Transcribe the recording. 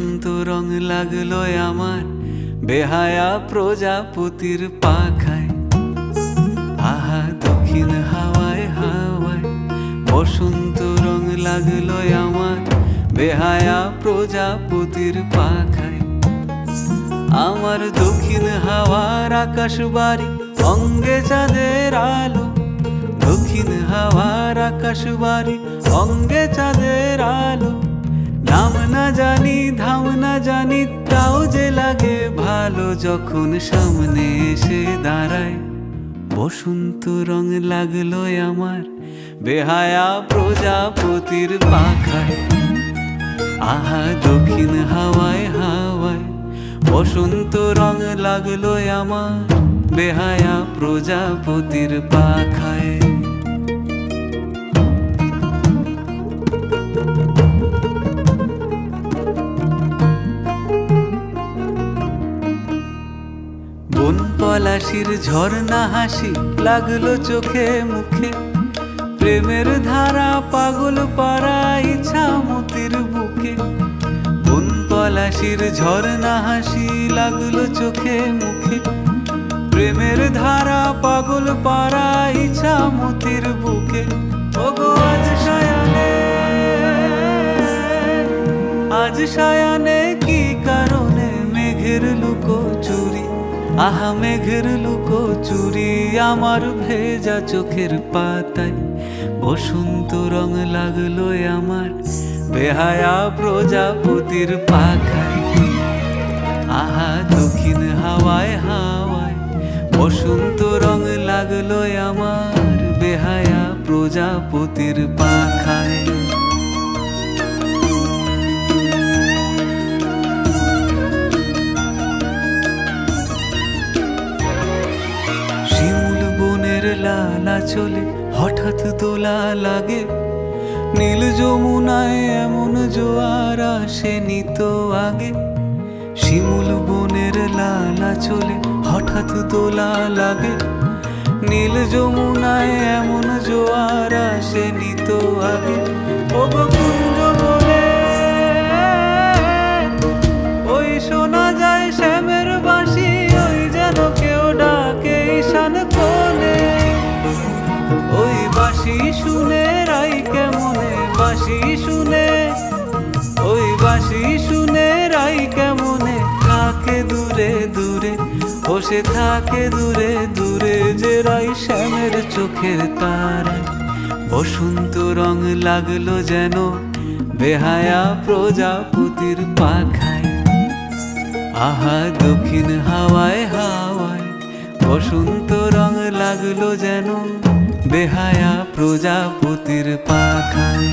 বসন্ত রং লাগলো আমার বেহায়া প্রজাপতির পাখায়। আহা দক্ষিণ হাওয়ায় হাওয়ায় বসন্ত রং লাগলো আমার বেহায়া প্রজাপতির পাখায়। আমার দক্ষিণ হাওয়ার আকাশ বাড়ি অঙ্গে চাঁদের আলো, দক্ষিণ হাওয়ার আকাশ বাড়ি অঙ্গে চাঁদের আলো। নাম না জানি ধাম না জানি তাও যে লাগে ভালো যখন সামনে এসে দাঁড়ায়। বসন্ত রং লাগলো আমার বেহায়া প্রজাপতির পাখায়। আহা দক্ষিণ হাওয়ায় হাওয়ায় বসন্ত রং লাগলো আমার বেহায়া প্রজাপতির পাখায়। বন পলাশির ঝর্ণা হাসি লাগলো চোখে মুখে, প্রেমের ধারা পাগল পাড়া ইছামতির বুকে। বন পলাশির ঝর্ণা হাসি লাগলো চোখে মুখে, প্রেমের ধারা পাগল পাড়া ইছামতির বুকে। ওগো আজ সায়ানে, আজ সায়ানে কি কারণে মেঘের লুকো চুরি, আহা মেঘের লুকো চুরি আমার ভেজা চোখের পাতায়। বসন্ত রং লাগলো আমার বেহায়া প্রজাপতির পাখায়। আহা দক্ষিণ হাওয়ায় হাওয়ায় বসন্ত রং লাগলো আমার বেহায়া প্রজাপতির পাখায়। শিমুল বনের লালা চলে হঠাৎ দোলা লাগে, নীল যমুনায় এমন জোয়ার আসেনি তো আগে। শিমুল বনের লালা চলে হঠাৎ দোলা লাগে, নীল যমুনায় এমন জোয়ার আসেনি তো আগে। ওগো কুঞ্জ বলে ওই শোনা যায় শ্যামের বাঁশি, ওই যেন কেউ ডাকে ঈশান কোণে। ওই বাঁশি শুনে রাই কেমনে, বাঁশি শুনে, ওই বাঁশি শুনে রাই কেমনে থাকে দূরে দূরে। ও সে থাকে দূরে দূরে যে রাই শ্যামের চোখের তারায়। বসন্ত রং লাগলো যেন বেহায়া প্রজাপতির পাখায়। আহা দক্ষিণ হাওয়ায় হাওয়ায় বসন্ত রং লাগলো যেন বেহায়া প্রজাপতির পাখায়।